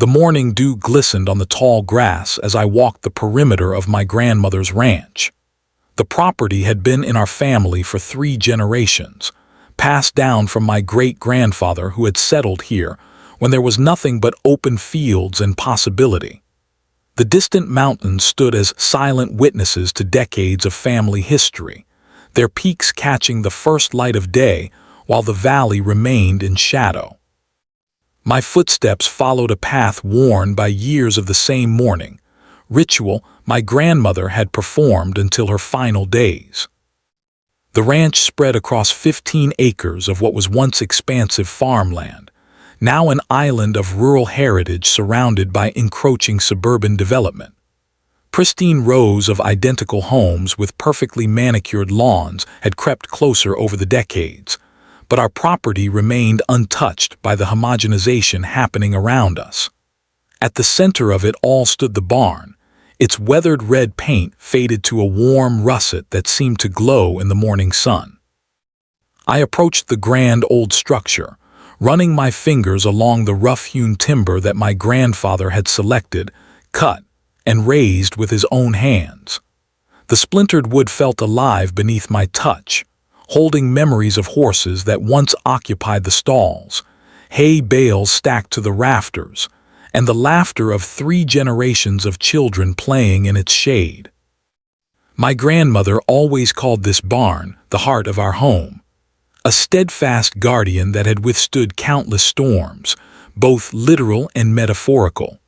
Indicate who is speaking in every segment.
Speaker 1: The morning dew glistened on the tall grass as I walked the perimeter of my grandmother's ranch. The property had been in our family for 3 generations, passed down from my great-grandfather who had settled here when there was nothing but open fields and possibility. The distant mountains stood as silent witnesses to decades of family history, their peaks catching the first light of day while the valley remained in shadow. My footsteps followed a path worn by years of the same mourning, ritual my grandmother had performed until her final days. The ranch spread across 15 acres of what was once expansive farmland, now an island of rural heritage surrounded by encroaching suburban development. Pristine rows of identical homes with perfectly manicured lawns had crept closer over the decades, but our property remained untouched by the homogenization happening around us. At the center of it all stood the barn, its weathered red paint faded to a warm russet that seemed to glow in the morning sun. I approached the grand old structure, running my fingers along the rough-hewn timber that my grandfather had selected, cut, and raised with his own hands. The splintered wood felt alive beneath my touch, holding memories of horses that once occupied the stalls, hay bales stacked to the rafters, and the laughter of 3 generations of children playing in its shade. My grandmother always called this barn the heart of our home, a steadfast guardian that had withstood countless storms, both literal and metaphorical.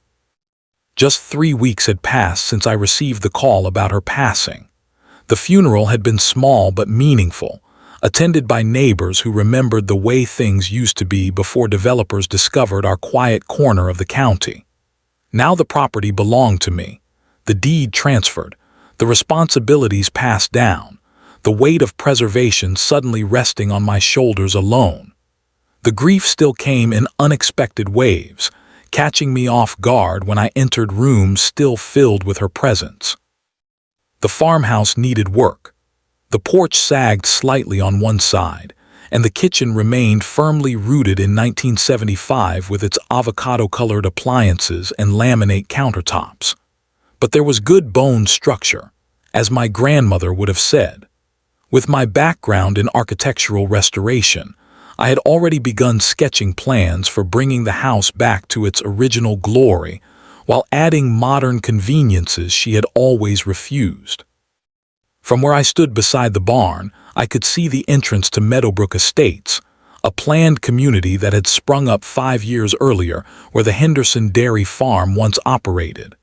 Speaker 1: Just 3 weeks had passed since I received the call about her passing. The funeral had been small but meaningful, attended by neighbors who remembered the way things used to be before developers discovered our quiet corner of the county. Now the property belonged to me, the deed transferred, the responsibilities passed down, the weight of preservation suddenly resting on my shoulders alone. The grief still came in unexpected waves, catching me off guard when I entered rooms still filled with her presence. The farmhouse needed work. The porch sagged slightly on one side, and the kitchen remained firmly rooted in 1975 with its avocado-colored appliances and laminate countertops. But there was good bone structure, as my grandmother would have said. With my background in architectural restoration, I had already begun sketching plans for bringing the house back to its original glory while adding modern conveniences she had always refused. From where I stood beside the barn, I could see the entrance to Meadowbrook Estates, a planned community that had sprung up 5 years earlier where the Henderson Dairy Farm once operated.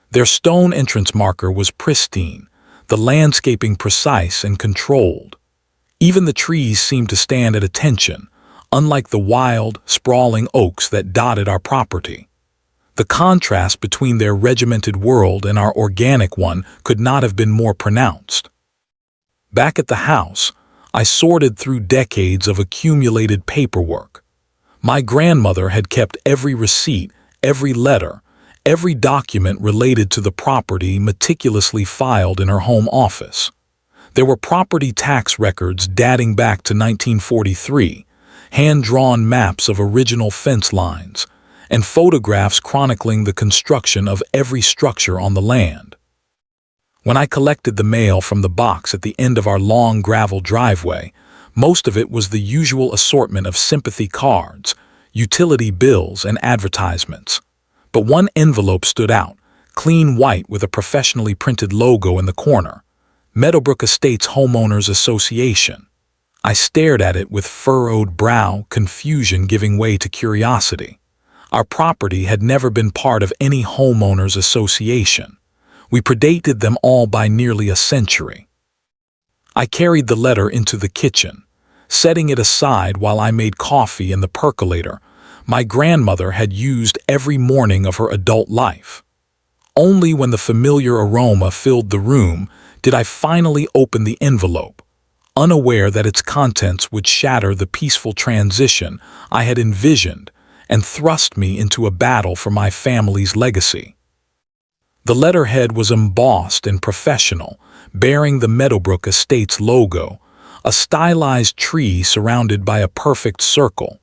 Speaker 1: Their stone entrance marker was pristine, the landscaping precise and controlled. Even the trees seemed to stand at attention, unlike the wild, sprawling oaks that dotted our property. The contrast between their regimented world and our organic one could not have been more pronounced. Back at the house, I sorted through decades of accumulated paperwork. My grandmother had kept every receipt, every letter, every document related to the property meticulously filed in her home office. There were property tax records dating back to 1943, hand-drawn maps of original fence lines, and photographs chronicling the construction of every structure on the land. When I collected the mail from the box at the end of our long gravel driveway, most of it was the usual assortment of sympathy cards, utility bills, and advertisements. But one envelope stood out, clean white with a professionally printed logo in the corner, Meadowbrook Estates Homeowners Association. I stared at it with furrowed brow, confusion giving way to curiosity. Our property had never been part of any homeowners association. We predated them all by nearly a century. I carried the letter into the kitchen, setting it aside while I made coffee in the percolator my grandmother had used every morning of her adult life. Only when the familiar aroma filled the room did I finally open the envelope, unaware that its contents would shatter the peaceful transition I had envisioned and thrust me into a battle for my family's legacy. The letterhead was embossed and professional, bearing the Meadowbrook Estates logo, a stylized tree surrounded by a perfect circle.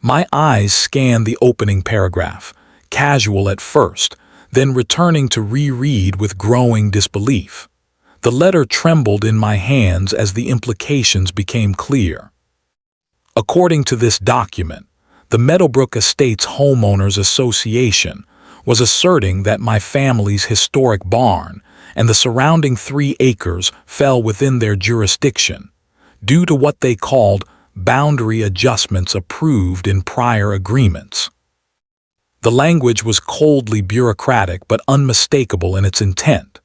Speaker 1: My eyes scanned the opening paragraph, casual at first, then returning to reread with growing disbelief. The letter trembled in my hands as the implications became clear. According to this document, the Meadowbrook Estates Homeowners Association was asserting that my family's historic barn and the surrounding 3 acres fell within their jurisdiction, due to what they called boundary adjustments approved in prior agreements. The language was coldly bureaucratic but unmistakable in its intent.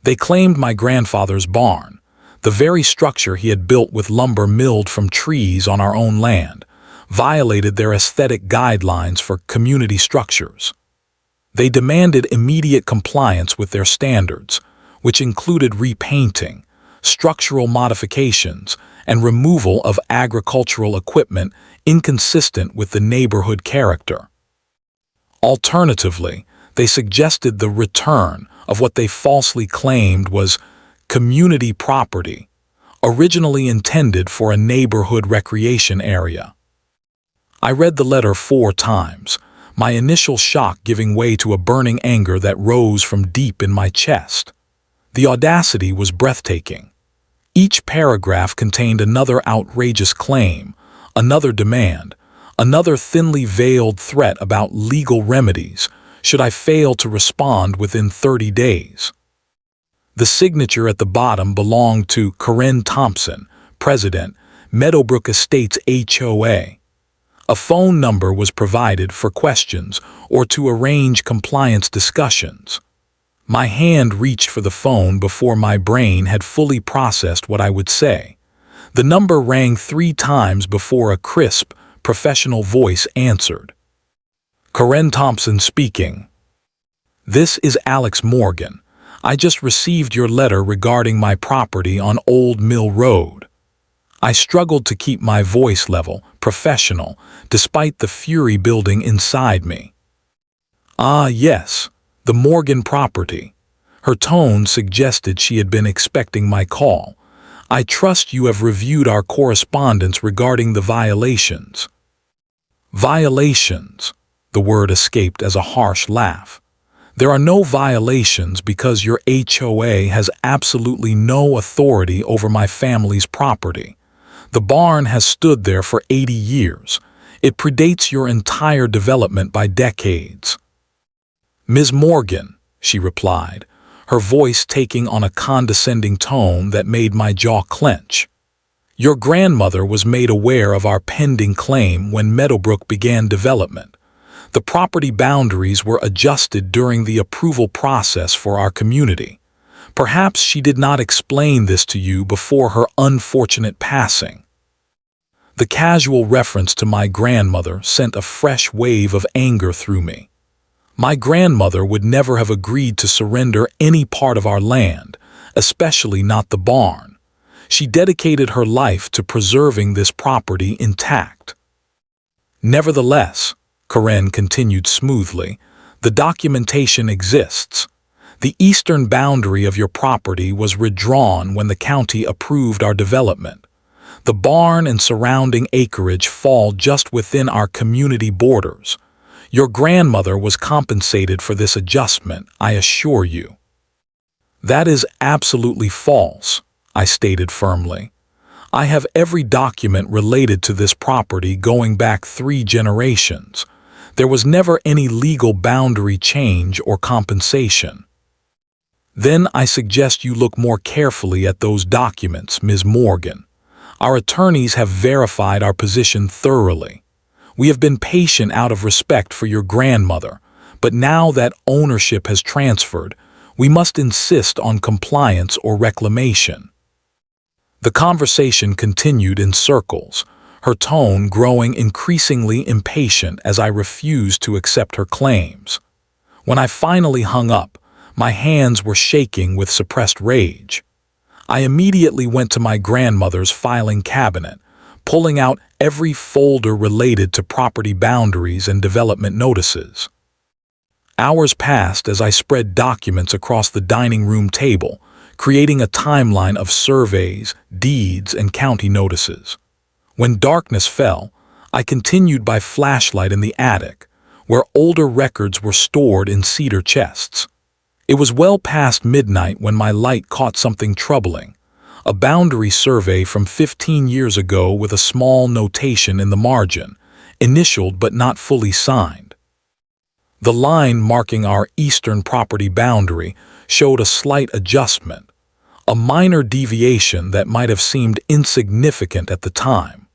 Speaker 1: They claimed my grandfather's barn, the very structure he had built with lumber milled from trees on our own land, violated their aesthetic guidelines for community structures. They demanded immediate compliance with their standards, which included repainting, structural modifications, and removal of agricultural equipment inconsistent with the neighborhood character. Alternatively, they suggested the return of what they falsely claimed was community property, originally intended for a neighborhood recreation area. I read the letter 4 times, my initial shock giving way to a burning anger that rose from deep in my chest. The audacity was breathtaking. Each paragraph contained another outrageous claim, another demand, another thinly veiled threat about legal remedies should I fail to respond within 30 days. The signature at the bottom belonged to Karen Thompson, President, Meadowbrook Estates HOA. A phone number was provided for questions or to arrange compliance discussions. My hand reached for the phone before my brain had fully processed what I would say. The number rang 3 times before a crisp, professional voice answered. Karen Thompson speaking. This is Alex Morgan. I just received your letter regarding my property on Old Mill Road. I struggled to keep my voice level, professional, despite the fury building inside me. Ah, yes, the Morgan property. Her tone suggested she had been expecting my call. I trust you have reviewed our correspondence regarding the violations. Violations. The word escaped as a harsh laugh. There are no violations because your HOA has absolutely no authority over my family's property. The barn has stood there for 80 years. It predates your entire development by decades. Ms. Morgan, she replied, her voice taking on a condescending tone that made my jaw clench. Your grandmother was made aware of our pending claim when Meadowbrook began development. The property boundaries were adjusted during the approval process for our community. Perhaps she did not explain this to you before her unfortunate passing. The casual reference to my grandmother sent a fresh wave of anger through me. My grandmother would never have agreed to surrender any part of our land, especially not the barn. She dedicated her life to preserving this property intact. Nevertheless, Karen continued smoothly, the documentation exists. The eastern boundary of your property was redrawn when the county approved our development. The barn and surrounding acreage fall just within our community borders. Your grandmother was compensated for this adjustment, I assure you. That is absolutely false, I stated firmly. I have every document related to this property going back 3 generations. There was never any legal boundary change or compensation. Then I suggest you look more carefully at those documents, Ms. Morgan. Our attorneys have verified our position thoroughly. We have been patient out of respect for your grandmother, but now that ownership has transferred, we must insist on compliance or reclamation. The conversation continued in circles, her tone growing increasingly impatient as I refused to accept her claims. When I finally hung up, my hands were shaking with suppressed rage. I immediately went to my grandmother's filing cabinet, pulling out every folder related to property boundaries and development notices. Hours passed as I spread documents across the dining room table, creating a timeline of surveys, deeds, and county notices. When darkness fell, I continued by flashlight in the attic, where older records were stored in cedar chests. It was well past midnight when my light caught something troubling, a boundary survey from 15 years ago with a small notation in the margin, initialed but not fully signed. The line marking our eastern property boundary showed a slight adjustment, a minor deviation that might have seemed insignificant at the time.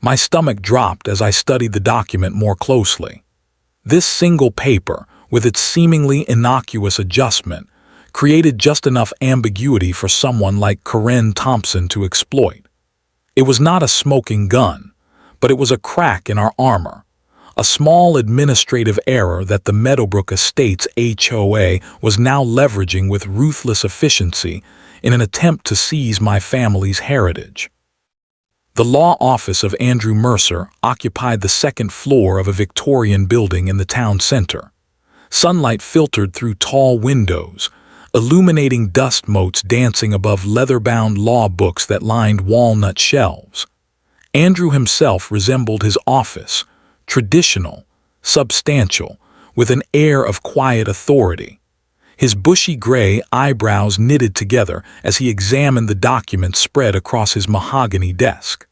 Speaker 1: My stomach dropped as I studied the document more closely. This single paper, with its seemingly innocuous adjustment, created just enough ambiguity for someone like Karen Thompson to exploit. It was not a smoking gun, but it was a crack in our armor, a small administrative error that the Meadowbrook Estates HOA was now leveraging with ruthless efficiency in an attempt to seize my family's heritage. The law office of Andrew Mercer occupied the second floor of a Victorian building in the town center. Sunlight filtered through tall windows, illuminating dust motes dancing above leather-bound law books that lined walnut shelves. Andrew himself resembled his office, traditional, substantial, with an air of quiet authority. His bushy gray eyebrows knitted together as he examined the documents spread across his mahogany desk.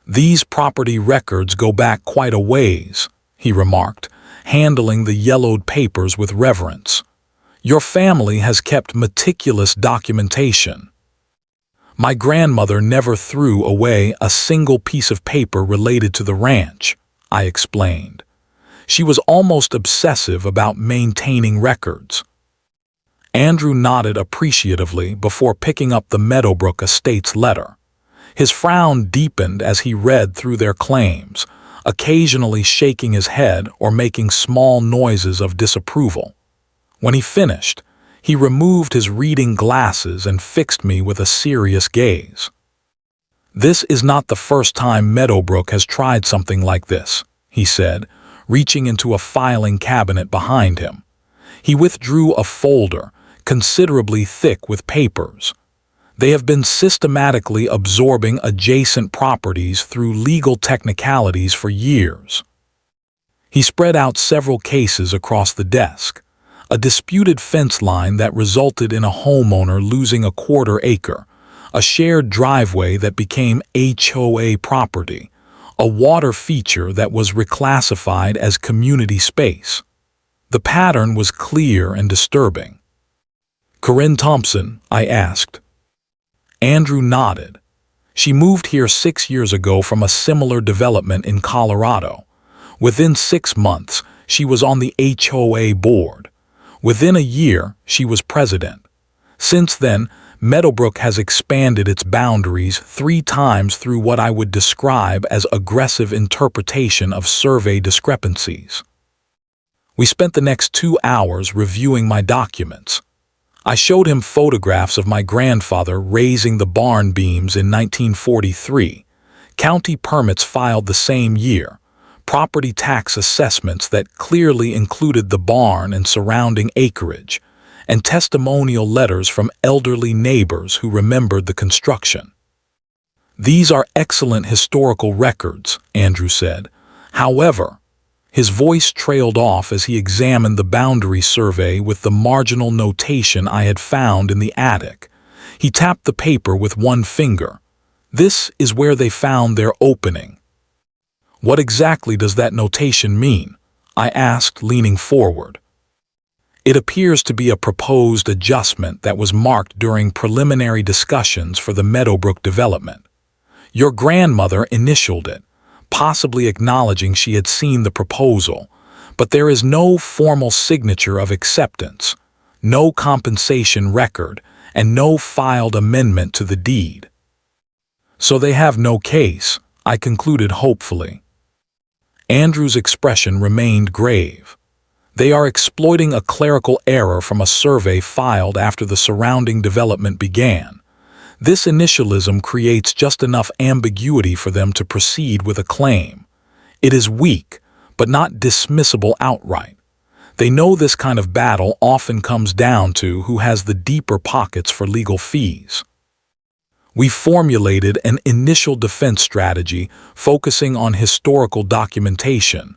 Speaker 1: "These property records go back quite a ways," he remarked, handling the yellowed papers with reverence. "Your family has kept meticulous documentation." "My grandmother never threw away a single piece of paper related to the ranch," I explained. "She was almost obsessive about maintaining records." Andrew nodded appreciatively before picking up the Meadowbrook Estates letter. His frown deepened as he read through their claims, occasionally shaking his head or making small noises of disapproval. When he finished, he removed his reading glasses and fixed me with a serious gaze. "This is not the first time Meadowbrook has tried something like this," he said, reaching into a filing cabinet behind him. He withdrew a folder, considerably thick with papers. "They have been systematically absorbing adjacent properties through legal technicalities for years." He spread out several cases across the desk. A disputed fence line that resulted in a homeowner losing a quarter acre, a shared driveway that became HOA property, a water feature that was reclassified as community space. The pattern was clear and disturbing. "Karen Thompson?" I asked. Andrew nodded. "She moved here 6 years ago from a similar development in Colorado. Within 6 months, she was on the HOA board. Within a year, she was president. Since then, Meadowbrook has expanded its boundaries 3 times through what I would describe as aggressive interpretation of survey discrepancies." We spent the next 2 hours reviewing my documents. I showed him photographs of my grandfather raising the barn beams in 1943, county permits filed the same year, property tax assessments that clearly included the barn and surrounding acreage, and testimonial letters from elderly neighbors who remembered the construction. "These are excellent historical records," Andrew said. "However," his voice trailed off as he examined the boundary survey with the marginal notation I had found in the attic. He tapped the paper with one finger. "This is where they found their opening." "What exactly does that notation mean?" I asked, leaning forward. "It appears to be a proposed adjustment that was marked during preliminary discussions for the Meadowbrook development. Your grandmother initialed it, possibly acknowledging she had seen the proposal, but there is no formal signature of acceptance, no compensation record, and no filed amendment to the deed." "So they have no case," I concluded hopefully. Andrew's expression remained grave. "They are exploiting a clerical error from a survey filed after the surrounding development began. This initialism creates just enough ambiguity for them to proceed with a claim. It is weak, but not dismissible outright. They know this kind of battle often comes down to who has the deeper pockets for legal fees." We formulated an initial defense strategy focusing on historical documentation,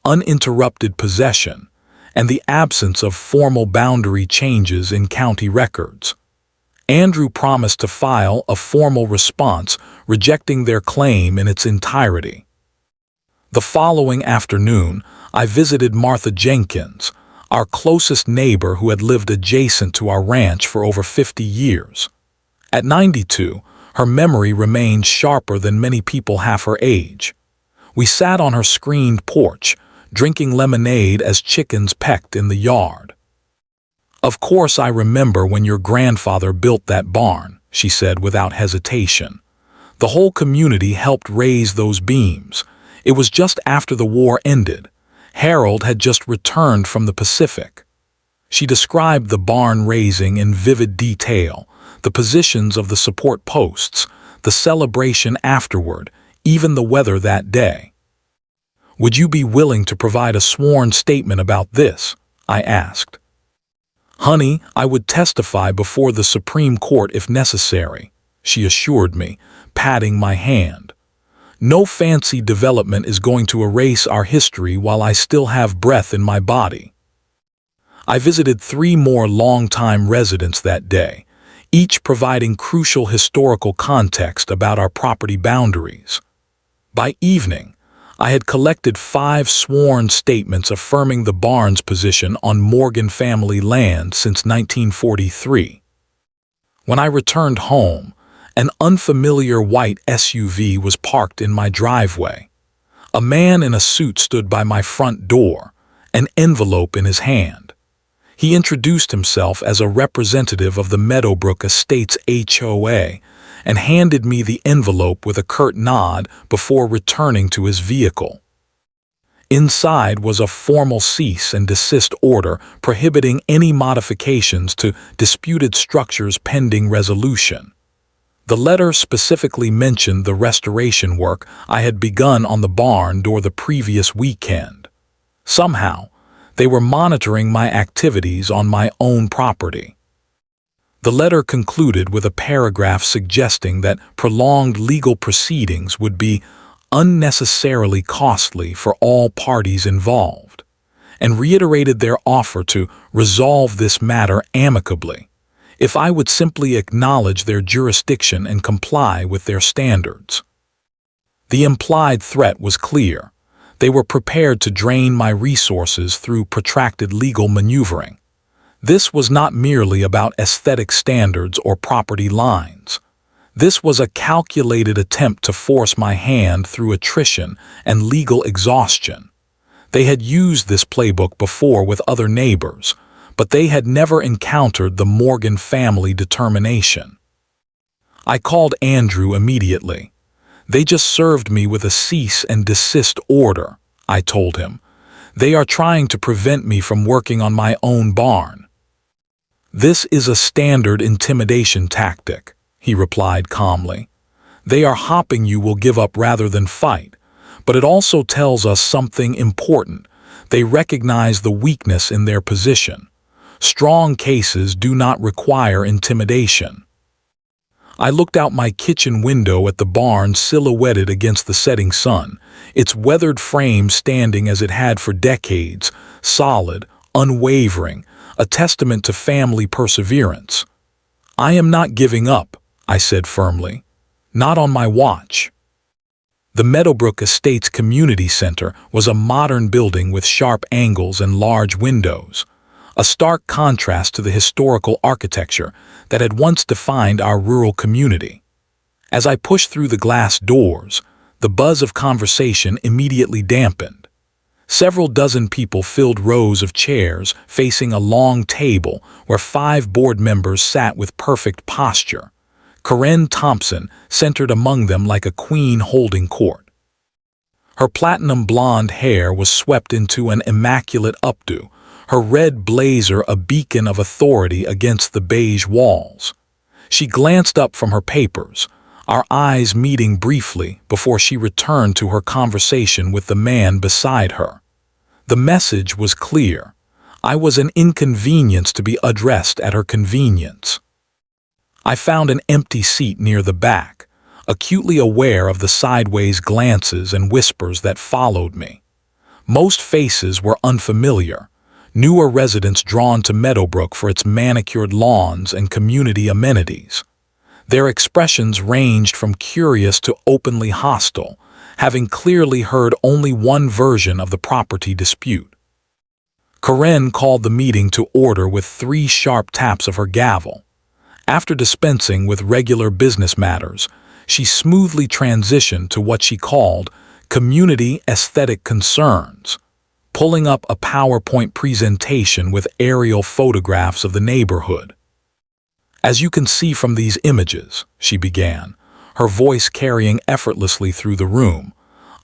Speaker 1: uninterrupted possession, and the absence of formal boundary changes in county records. Andrew promised to file a formal response rejecting their claim in its entirety. The following afternoon, I visited Martha Jenkins, our closest neighbor who had lived adjacent to our ranch for over 50 years. At 92, her memory remained sharper than many people half her age. We sat on her screened porch, drinking lemonade as chickens pecked in the yard. "Of course I remember when your grandfather built that barn," she said without hesitation. "The whole community helped raise those beams. It was just after the war ended. Harold had just returned from the Pacific." She described the barn raising in vivid detail, the positions of the support posts, the celebration afterward, even the weather that day. "Would you be willing to provide a sworn statement about this?" I asked. "Honey, I would testify before the Supreme Court if necessary," she assured me, patting my hand. "No fancy development is going to erase our history while I still have breath in my body." I visited 3 more longtime residents that day, each providing crucial historical context about our property boundaries. By evening, I had collected 5 sworn statements affirming the barn's position on Morgan family land since 1943. When I returned home, an unfamiliar white SUV was parked in my driveway. A man in a suit stood by my front door, an envelope in his hand. He introduced himself as a representative of the Meadowbrook Estates HOA and handed me the envelope with a curt nod before returning to his vehicle. Inside was a formal cease and desist order prohibiting any modifications to disputed structures pending resolution. The letter specifically mentioned the restoration work I had begun on the barn during the previous weekend. Somehow, they were monitoring my activities on my own property. The letter concluded with a paragraph suggesting that prolonged legal proceedings would be unnecessarily costly for all parties involved, and reiterated their offer to resolve this matter amicably if I would simply acknowledge their jurisdiction and comply with their standards. The implied threat was clear. They were prepared to drain my resources through protracted legal maneuvering. This was not merely about aesthetic standards or property lines. This was a calculated attempt to force my hand through attrition and legal exhaustion. They had used this playbook before with other neighbors, but they had never encountered the Morgan family determination. I called Andrew immediately. "They just served me with a cease and desist order," I told him. "They are trying to prevent me from working on my own barn." "This is a standard intimidation tactic," he replied calmly. "They are hoping you will give up rather than fight, but it also tells us something important. They recognize the weakness in their position. Strong cases do not require intimidation." I looked out my kitchen window at the barn silhouetted against the setting sun, its weathered frame standing as it had for decades, solid, unwavering, a testament to family perseverance. "I am not giving up," I said firmly. "Not on my watch." The Meadowbrook Estates Community Center was a modern building with sharp angles and large windows, a stark contrast to the historical architecture that had once defined our rural community. As I pushed through the glass doors, the buzz of conversation immediately dampened. Several dozen people filled rows of chairs facing a long table where 5 board members sat with perfect posture. Karen Thompson centered among them like a queen holding court. Her platinum blonde hair was swept into an immaculate updo, her red blazer a beacon of authority against the beige walls. She glanced up from her papers, our eyes meeting briefly before she returned to her conversation with the man beside her. The message was clear. I was an inconvenience to be addressed at her convenience. I found an empty seat near the back, acutely aware of the sideways glances and whispers that followed me. Most faces were unfamiliar, newer residents drawn to Meadowbrook for its manicured lawns and community amenities. Their expressions ranged from curious to openly hostile, having clearly heard only one version of the property dispute. Karen called the meeting to order with 3 sharp taps of her gavel. After dispensing with regular business matters, she smoothly transitioned to what she called community aesthetic concerns, pulling up a PowerPoint presentation with aerial photographs of the neighborhood. "As you can see from these images," she began, her voice carrying effortlessly through the room,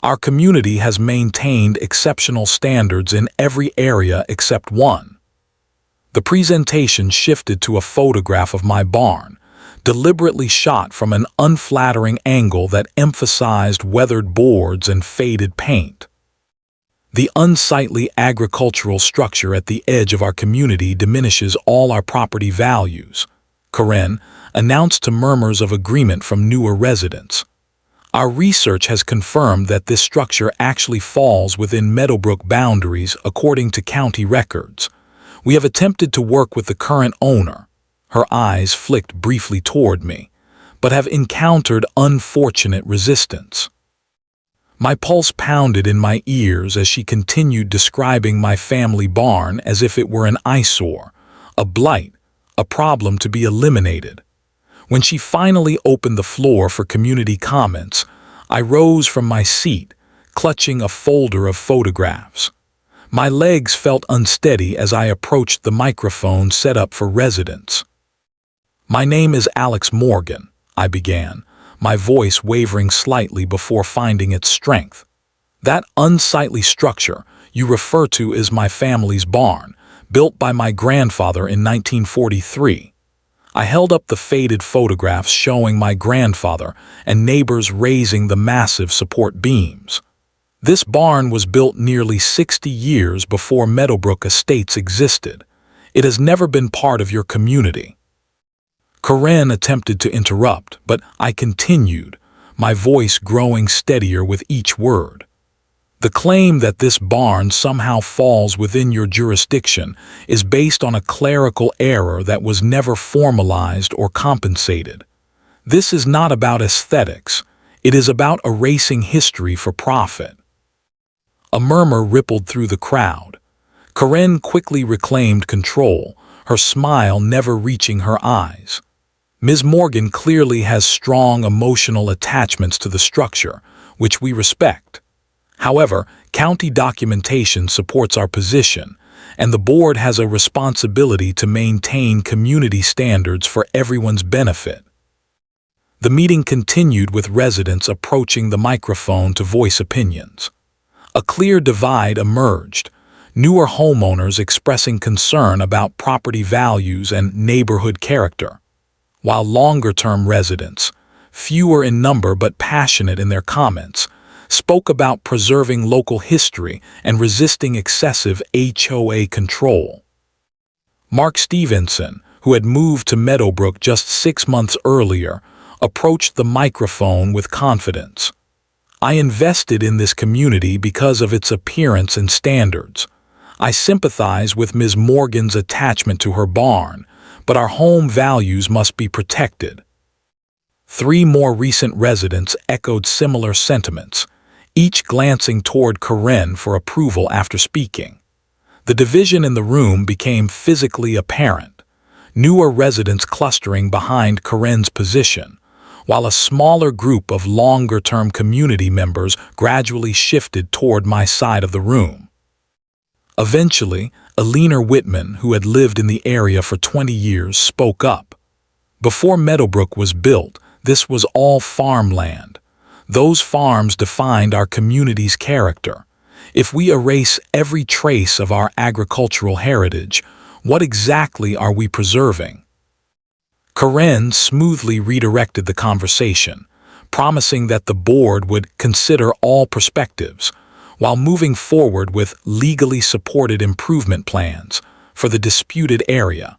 Speaker 1: "our community has maintained exceptional standards in every area except one." The presentation shifted to a photograph of my barn, deliberately shot from an unflattering angle that emphasized weathered boards and faded paint. "The unsightly agricultural structure at the edge of our community diminishes all our property values," Karen announced to murmurs of agreement from newer residents. "Our research has confirmed that this structure actually falls within Meadowbrook boundaries according to county records. We have attempted to work with the current owner," her eyes flicked briefly toward me, "but have encountered unfortunate resistance." My pulse pounded in my ears as she continued describing my family barn as if it were an eyesore, a blight, a problem to be eliminated. When she finally opened the floor for community comments, I rose from my seat, clutching a folder of photographs. My legs felt unsteady as I approached the microphone set up for residents. "My name is Alex Morgan," I began, my voice wavering slightly before finding its strength. "That unsightly structure you refer to is my family's barn, built by my grandfather in 1943. I held up the faded photographs showing my grandfather and neighbors raising the massive support beams. This barn was built nearly 60 years before Meadowbrook Estates existed. It has never been part of your community." Karen attempted to interrupt, but I continued, my voice growing steadier with each word. "The claim that this barn somehow falls within your jurisdiction is based on a clerical error that was never formalized or compensated. This is not about aesthetics. It is about erasing history for profit." A murmur rippled through the crowd. Karen quickly reclaimed control, her smile never reaching her eyes. "Ms. Morgan clearly has strong emotional attachments to the structure, which we respect. However, county documentation supports our position, and the board has a responsibility to maintain community standards for everyone's benefit." The meeting continued with residents approaching the microphone to voice opinions. A clear divide emerged, newer homeowners expressing concern about property values and neighborhood character, while longer-term residents, fewer in number but passionate in their comments, spoke about preserving local history and resisting excessive HOA control. Mark Stevenson, who had moved to Meadowbrook just 6 months earlier, approached the microphone with confidence. "I invested in this community because of its appearance and standards. I sympathize with Ms. Morgan's attachment to her barn, but our home values must be protected." 3 more recent residents echoed similar sentiments, each glancing toward Karen for approval after speaking. The division in the room became physically apparent, newer residents clustering behind Karen's position, while a smaller group of longer-term community members gradually shifted toward my side of the room. Eventually, Alina Whitman, who had lived in the area for 20 years, spoke up. "Before Meadowbrook was built, this was all farmland. Those farms defined our community's character. If we erase every trace of our agricultural heritage, what exactly are we preserving?" Karen smoothly redirected the conversation, promising that the board would consider all perspectives, while moving forward with legally supported improvement plans for the disputed area.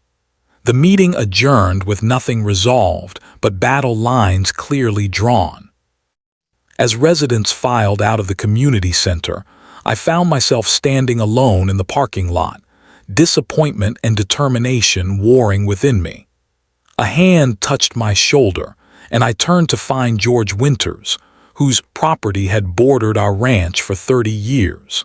Speaker 1: The meeting adjourned with nothing resolved but battle lines clearly drawn. As residents filed out of the community center, I found myself standing alone in the parking lot, disappointment and determination warring within me. A hand touched my shoulder, and I turned to find George Winters, whose property had bordered our ranch for 30 years.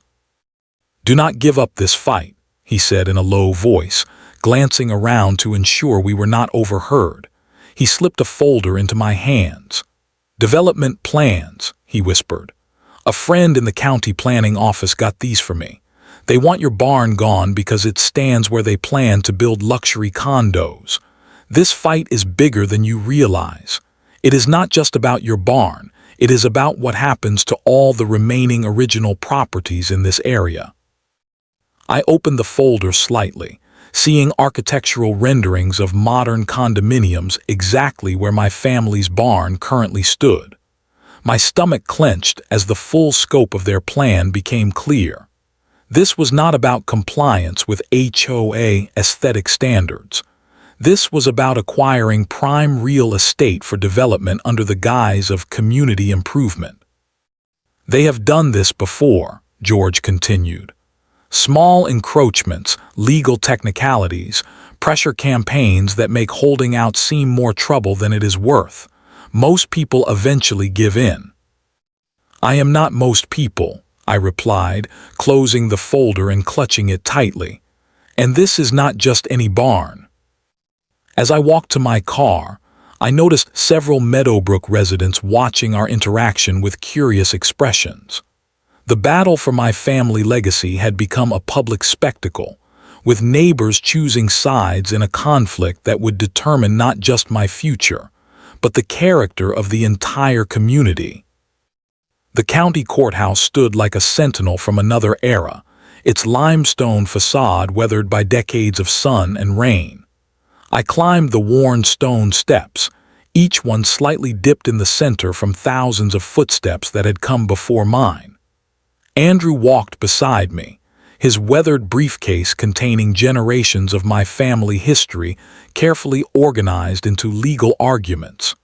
Speaker 1: "Do not give up this fight," he said in a low voice, glancing around to ensure we were not overheard. He slipped a folder into my hands. "Development plans," he whispered. "A friend in the county planning office got these for me. They want your barn gone because it stands where they plan to build luxury condos. This fight is bigger than you realize. It is not just about your barn, it is about what happens to all the remaining original properties in this area." I opened the folder slightly, seeing architectural renderings of modern condominiums exactly where my family's barn currently stood. My stomach clenched as the full scope of their plan became clear. This was not about compliance with HOA aesthetic standards. This was about acquiring prime real estate for development under the guise of community improvement. "They have done this before," George continued. "Small encroachments, legal technicalities, pressure campaigns that make holding out seem more trouble than it is worth. Most people eventually give in." "I am not most people," I replied, closing the folder and clutching it tightly. "And this is not just any barn." As I walked to my car, I noticed several Meadowbrook residents watching our interaction with curious expressions. The battle for my family legacy had become a public spectacle, with neighbors choosing sides in a conflict that would determine not just my future, but the character of the entire community. The county courthouse stood like a sentinel from another era, its limestone facade weathered by decades of sun and rain. I climbed the worn stone steps, each one slightly dipped in the center from thousands of footsteps that had come before mine. Andrew walked beside me, his weathered briefcase containing generations of my family history carefully organized into legal arguments.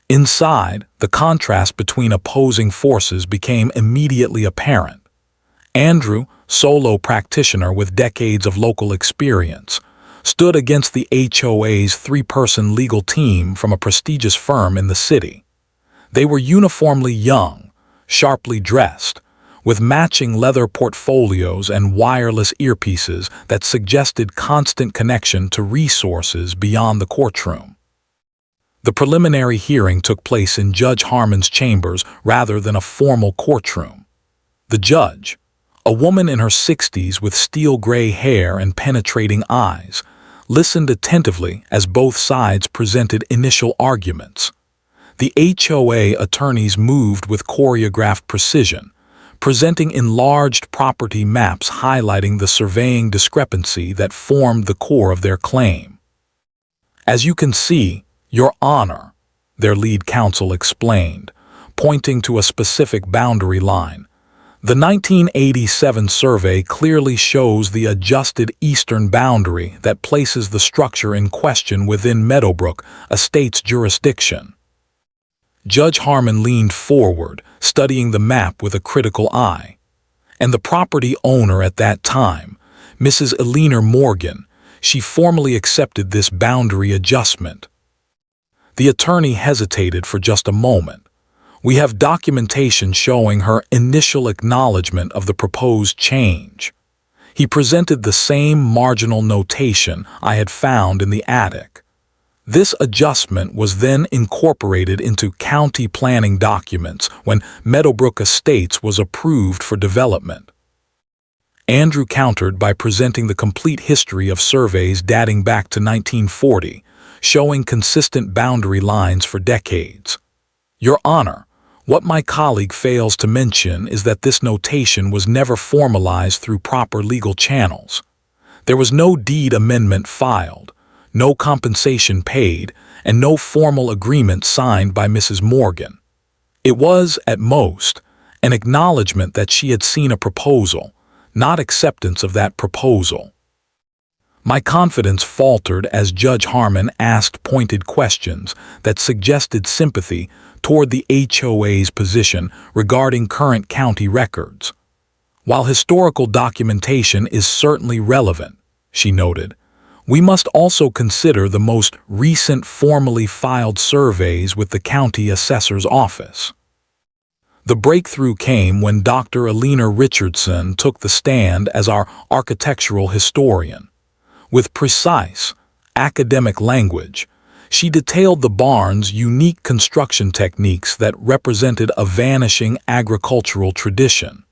Speaker 1: Inside, the contrast between opposing forces became immediately apparent. Andrew, solo practitioner with decades of local experience, stood against the HOA's three-person legal team from a prestigious firm in the city. They were uniformly young, sharply dressed, with matching leather portfolios and wireless earpieces that suggested constant connection to resources beyond the courtroom. The preliminary hearing took place in Judge Harmon's chambers rather than a formal courtroom. The judge, a woman in her 60s with steel-gray hair and penetrating eyes, listened attentively as both sides presented initial arguments. The HOA attorneys moved with choreographed precision, presenting enlarged property maps highlighting the surveying discrepancy that formed the core of their claim. "As you can see, Your Honor," their lead counsel explained, pointing to a specific boundary line, "the 1987 survey clearly shows the adjusted eastern boundary that places the structure in question within Meadowbrook Estate's jurisdiction." Judge Harmon leaned forward, studying the map with a critical eye. And the property owner at that time, Mrs. Eleanor Morgan, she formally accepted this boundary adjustment. The attorney hesitated for just a moment. "We have documentation showing her initial acknowledgement of the proposed change." He presented the same marginal notation I had found in the attic. This adjustment was then incorporated into county planning documents when Meadowbrook Estates was approved for development. Andrew countered by presenting the complete history of surveys dating back to 1940, showing consistent boundary lines for decades. "Your Honor, what my colleague fails to mention is that this notation was never formalized through proper legal channels. There was no deed amendment filed, no compensation paid, and no formal agreement signed by Mrs. Morgan. It was, at most, an acknowledgement that she had seen a proposal, not acceptance of that proposal." My confidence faltered as Judge Harmon asked pointed questions that suggested sympathy toward the HOA's position regarding current county records. While historical documentation is certainly relevant, she noted, we must also consider the most recent formally filed surveys with the county assessor's office. The breakthrough came when Dr. Alina Richardson took the stand as our architectural historian. With precise, academic language, she detailed the barn's unique construction techniques that represented a vanishing agricultural tradition.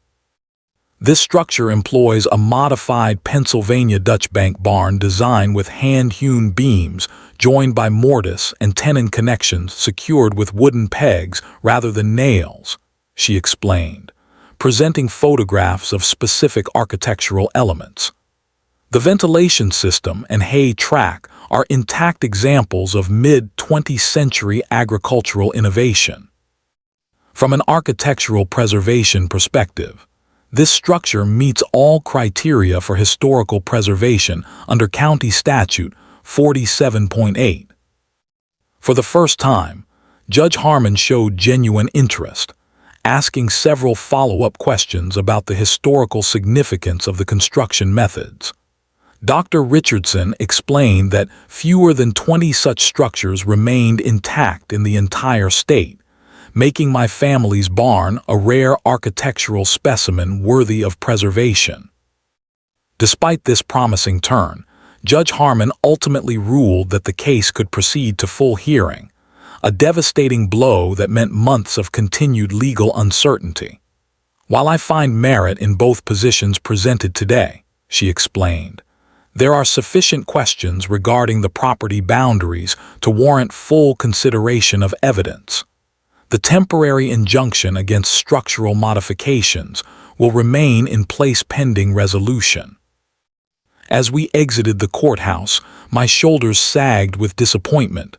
Speaker 1: This structure employs a modified Pennsylvania Dutch bank barn design with hand-hewn beams joined by mortise and tenon connections secured with wooden pegs rather than nails, she explained, presenting photographs of specific architectural elements. The ventilation system and hay track are intact examples of mid-20th century agricultural innovation. From an architectural preservation perspective, this structure meets all criteria for historical preservation under County Statute 47.8. For the first time, Judge Harmon showed genuine interest, asking several follow-up questions about the historical significance of the construction methods. Dr. Richardson explained that fewer than 20 such structures remained intact in the entire state, making my family's barn a rare architectural specimen worthy of preservation. Despite this promising turn, Judge Harmon ultimately ruled that the case could proceed to full hearing, a devastating blow that meant months of continued legal uncertainty. While I find merit in both positions presented today, she explained, there are sufficient questions regarding the property boundaries to warrant full consideration of evidence. The temporary injunction against structural modifications will remain in place pending resolution. As we exited the courthouse, my shoulders sagged with disappointment.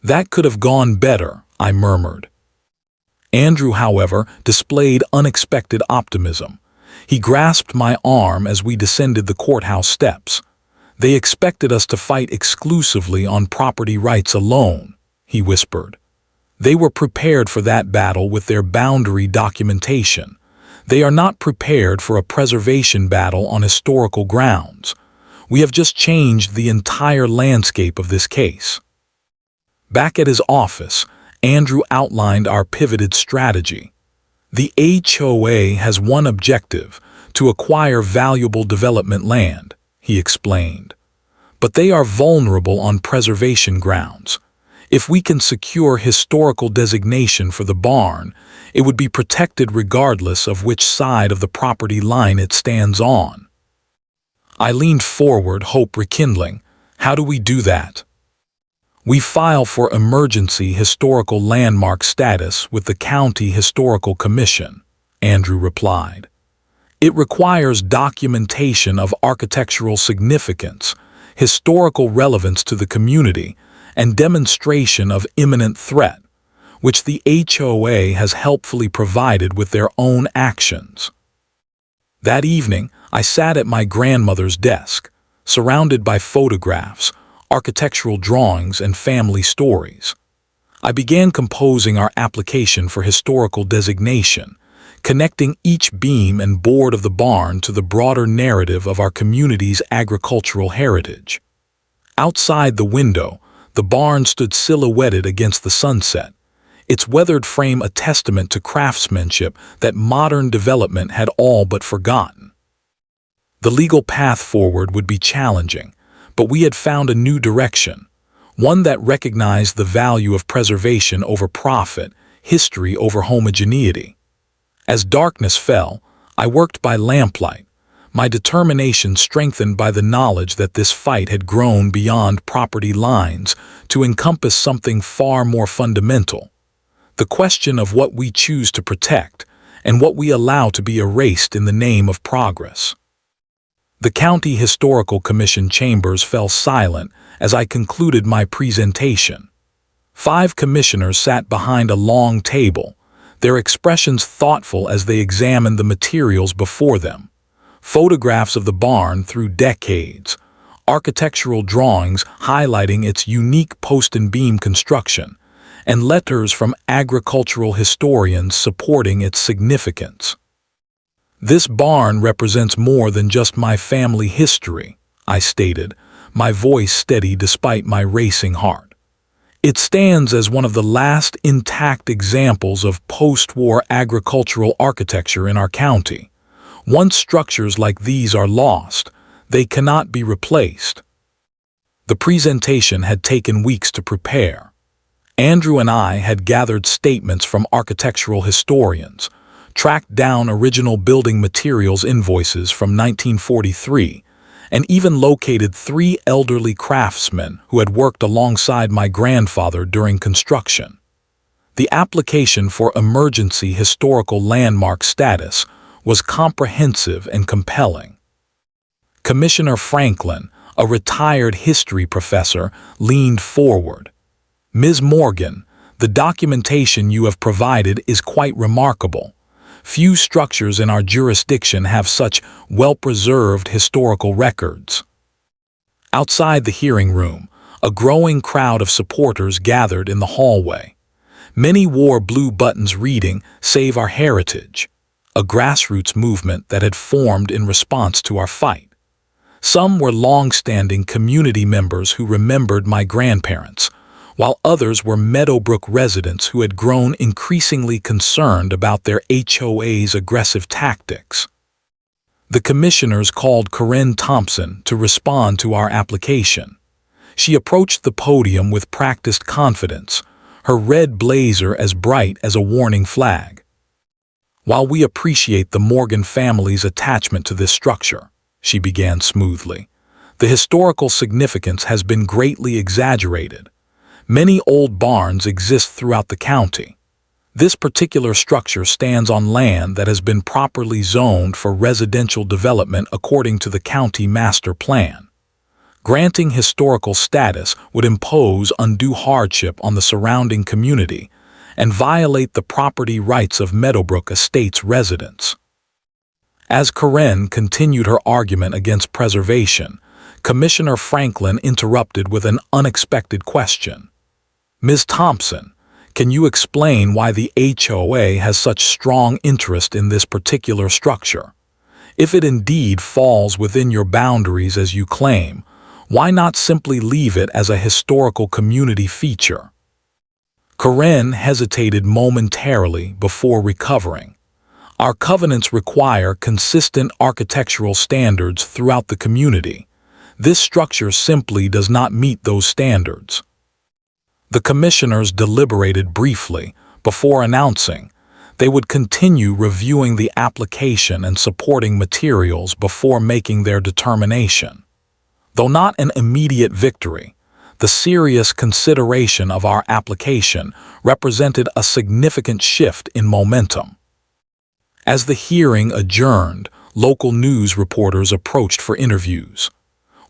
Speaker 1: That could have gone better, I murmured. Andrew, however, displayed unexpected optimism. He grasped my arm as we descended the courthouse steps. They expected us to fight exclusively on property rights alone, he whispered. They were prepared for that battle with their boundary documentation. They are not prepared for a preservation battle on historical grounds. We have just changed the entire landscape of this case. Back at his office, Andrew outlined our pivoted strategy. The HOA has one objective: to acquire valuable development land, he explained. But they are vulnerable on preservation grounds. If we can secure historical designation for the barn, it would be protected regardless of which side of the property line it stands on. I leaned forward, hope rekindling. How do we do that? We file for emergency historical landmark status with the County Historical Commission, Andrew replied. It requires documentation of architectural significance, historical relevance to the community, and demonstration of imminent threat, which the HOA has helpfully provided with their own actions. That evening, I sat at my grandmother's desk, surrounded by photographs, architectural drawings, and family stories. I began composing our application for historical designation, connecting each beam and board of the barn to the broader narrative of our community's agricultural heritage. Outside the window, the barn stood silhouetted against the sunset, its weathered frame a testament to craftsmanship that modern development had all but forgotten. The legal path forward would be challenging, but we had found a new direction, one that recognized the value of preservation over profit, history over homogeneity. As darkness fell, I worked by lamplight, my determination strengthened by the knowledge that this fight had grown beyond property lines to encompass something far more fundamental: the question of what we choose to protect and what we allow to be erased in the name of progress. The County Historical Commission chambers fell silent as I concluded my presentation. 5 commissioners sat behind a long table, their expressions thoughtful as they examined the materials before them. Photographs of the barn through decades, architectural drawings highlighting its unique post and beam construction, and letters from agricultural historians supporting its significance. "This barn represents more than just my family history," I stated, my voice steady despite my racing heart. "It stands as one of the last intact examples of post-war agricultural architecture in our county. Once structures like these are lost, they cannot be replaced." The presentation had taken weeks to prepare. Andrew and I had gathered statements from architectural historians, tracked down original building materials invoices from 1943, and even located 3 elderly craftsmen who had worked alongside my grandfather during construction. The application for emergency historical landmark status was comprehensive and compelling. Commissioner Franklin, a retired history professor, leaned forward. "Ms. Morgan, the documentation you have provided is quite remarkable. Few structures in our jurisdiction have such well-preserved historical records." Outside the hearing room, a growing crowd of supporters gathered in the hallway. Many wore blue buttons reading "Save Our Heritage," a grassroots movement that had formed in response to our fight. Some were long-standing community members who remembered my grandparents, while others were Meadowbrook residents who had grown increasingly concerned about their HOA's aggressive tactics. The commissioners called Karen Thompson to respond to our application. She approached the podium with practiced confidence, her red blazer as bright as a warning flag. "While we appreciate the Morgan family's attachment to this structure," she began smoothly, "the historical significance has been greatly exaggerated. Many old barns exist throughout the county. This particular structure stands on land that has been properly zoned for residential development according to the county master plan. Granting historical status would impose undue hardship on the surrounding community and violate the property rights of Meadowbrook Estates residents." As Karen continued her argument against preservation, Commissioner Franklin interrupted with an unexpected question. "Ms. Thompson, can you explain why the HOA has such strong interest in this particular structure? If it indeed falls within your boundaries as you claim, why not simply leave it as a historical community feature?" Karen hesitated momentarily before recovering. "Our covenants require consistent architectural standards throughout the community. This structure simply does not meet those standards." The commissioners deliberated briefly before announcing they would continue reviewing the application and supporting materials before making their determination. Though not an immediate victory, the serious consideration of our application represented a significant shift in momentum. As the hearing adjourned, local news reporters approached for interviews.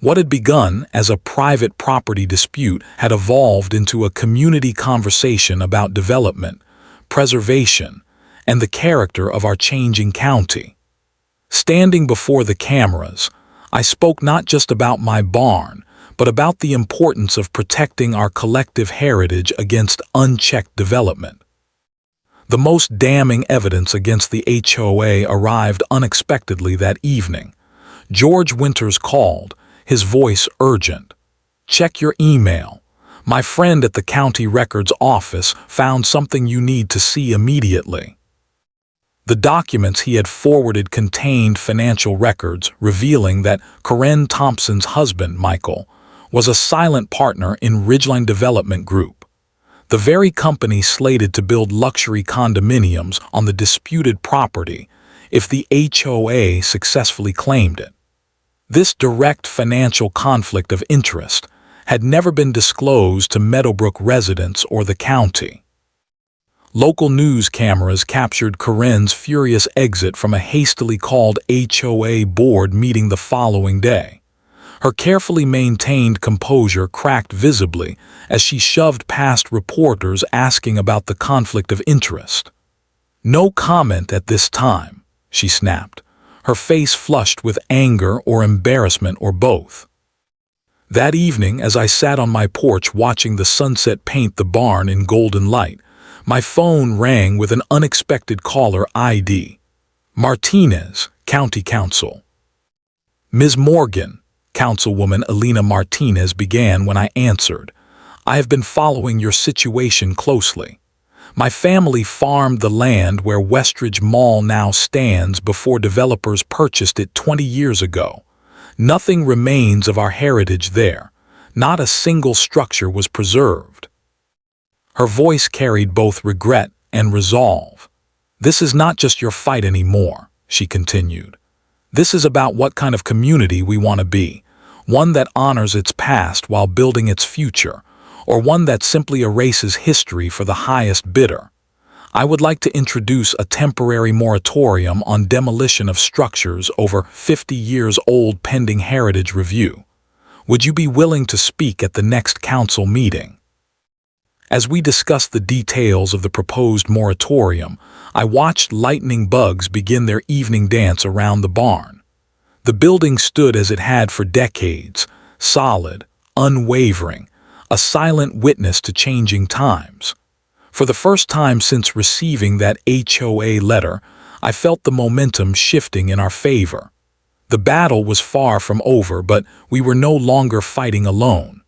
Speaker 1: What had begun as a private property dispute had evolved into a community conversation about development, preservation, and the character of our changing county. Standing before the cameras, I spoke not just about my barn, but about the importance of protecting our collective heritage against unchecked development. The most damning evidence against the HOA arrived unexpectedly that evening. George Winters called, his voice urgent. "Check your email. My friend at the county records office found something you need to see immediately." The documents he had forwarded contained financial records revealing that Karen Thompson's husband, Michael, was a silent partner in Ridgeline Development Group, the very company slated to build luxury condominiums on the disputed property if the HOA successfully claimed it. This direct financial conflict of interest had never been disclosed to Meadowbrook residents or the county. Local news cameras captured Karen's furious exit from a hastily called HOA board meeting the following day. Her carefully maintained composure cracked visibly as she shoved past reporters asking about the conflict of interest. "No comment at this time," she snapped, her face flushed with anger or embarrassment or both. That evening, as I sat on my porch watching the sunset paint the barn in golden light, my phone rang with an unexpected caller ID. Martinez, County Council. Ms. Morgan, Councilwoman Elena Martinez began when I answered. I have been following your situation closely. My family farmed the land where Westridge Mall now stands before developers purchased it 20 years ago. Nothing remains of our heritage there. Not a single structure was preserved. Her voice carried both regret and resolve. This is not just your fight anymore, she continued. This is about what kind of community we want to be, one that honors its past while building its future, or one that simply erases history for the highest bidder. I would like to introduce a temporary moratorium on demolition of structures over 50 years old pending heritage review. Would you be willing to speak at the next council meeting? As we discussed the details of the proposed moratorium, I watched lightning bugs begin their evening dance around the barn. The building stood as it had for decades, solid, unwavering, a silent witness to changing times. For the first time since receiving that HOA letter, I felt the momentum shifting in our favor. The battle was far from over, but we were no longer fighting alone.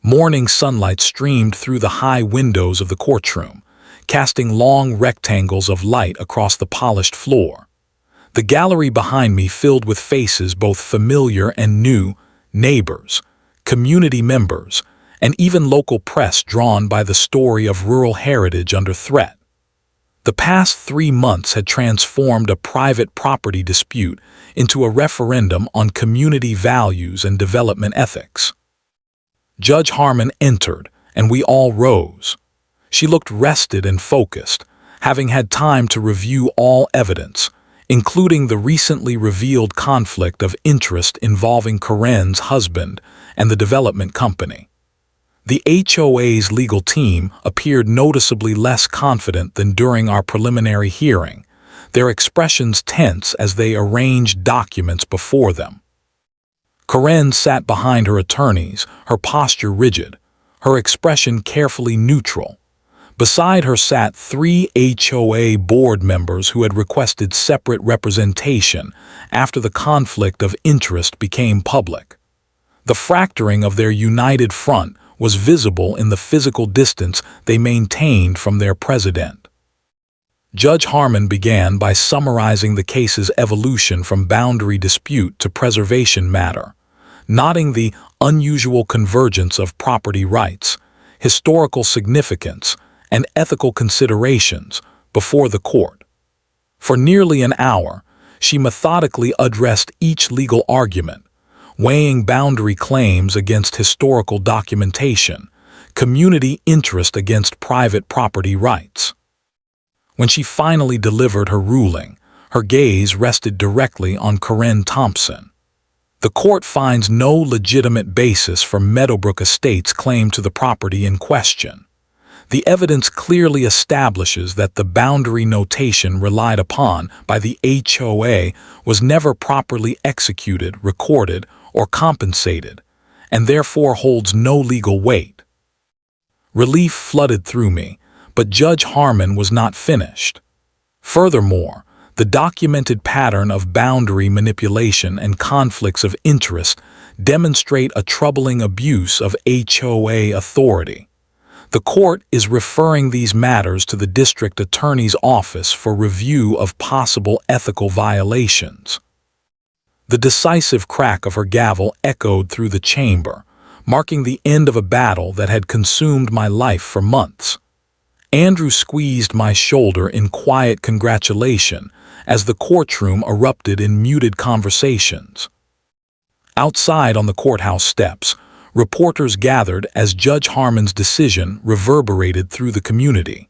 Speaker 1: Morning sunlight streamed through the high windows of the courtroom, casting long rectangles of light across the polished floor. The gallery behind me filled with faces both familiar and new, neighbors, community members, and even local press drawn by the story of rural heritage under threat. The past 3 months had transformed a private property dispute into a referendum on community values and development ethics. Judge Harmon entered, and we all rose. She looked rested and focused, having had time to review all evidence, including the recently revealed conflict of interest involving Karen's husband and the development company. The HOA's legal team appeared noticeably less confident than during our preliminary hearing, their expressions tense as they arranged documents before them. Karen sat behind her attorneys, her posture rigid, her expression carefully neutral. Beside her sat 3 HOA board members who had requested separate representation after the conflict of interest became public. The fracturing of their united front was visible in the physical distance they maintained from their president. Judge Harmon began by summarizing the case's evolution from boundary dispute to preservation matter, noting the unusual convergence of property rights, historical significance, and ethical considerations before the court. For nearly an hour, she methodically addressed each legal argument, weighing boundary claims against historical documentation, community interest against private property rights. When she finally delivered her ruling, her gaze rested directly on Karen Thompson. The court finds no legitimate basis for Meadowbrook Estates' claim to the property in question. The evidence clearly establishes that the boundary notation relied upon by the HOA was never properly executed, recorded, or compensated, and therefore holds no legal weight. Relief flooded through me, but Judge Harmon was not finished. Furthermore, the documented pattern of boundary manipulation and conflicts of interest demonstrate a troubling abuse of HOA authority. The court is referring these matters to the district attorney's office for review of possible ethical violations. The decisive crack of her gavel echoed through the chamber, marking the end of a battle that had consumed my life for months. Andrew squeezed my shoulder in quiet congratulation as the courtroom erupted in muted conversations. Outside on the courthouse steps, reporters gathered as Judge Harmon's decision reverberated through the community.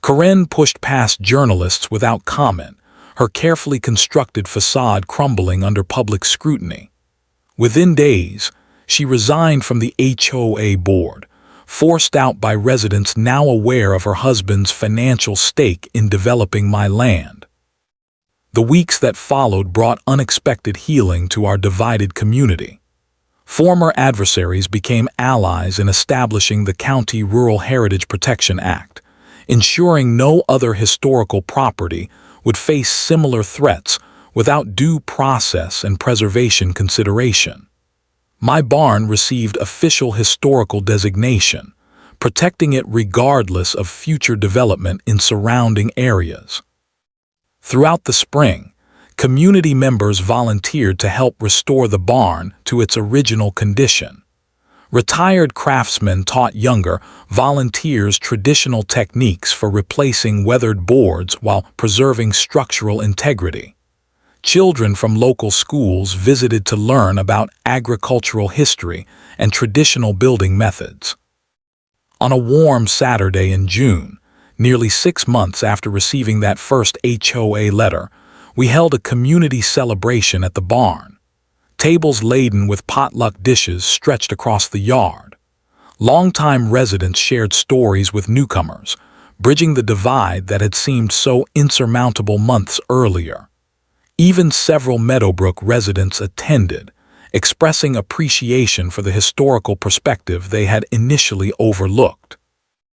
Speaker 1: Karen pushed past journalists without comment, her carefully constructed facade crumbling under public scrutiny. Within days, she resigned from the HOA board, forced out by residents now aware of her husband's financial stake in developing my land. The weeks that followed brought unexpected healing to our divided community. Former adversaries became allies in establishing the County Rural Heritage Protection Act, ensuring no other historical property would face similar threats without due process and preservation consideration. My barn received official historical designation, protecting it regardless of future development in surrounding areas. Throughout the spring, community members volunteered to help restore the barn to its original condition. Retired craftsmen taught younger volunteers traditional techniques for replacing weathered boards while preserving structural integrity. Children from local schools visited to learn about agricultural history and traditional building methods. On a warm Saturday in June, nearly 6 months after receiving that first HOA letter, we held a community celebration at the barn. Tables laden with potluck dishes stretched across the yard. Longtime residents shared stories with newcomers, bridging the divide that had seemed so insurmountable months earlier. Even several Meadowbrook residents attended, expressing appreciation for the historical perspective they had initially overlooked.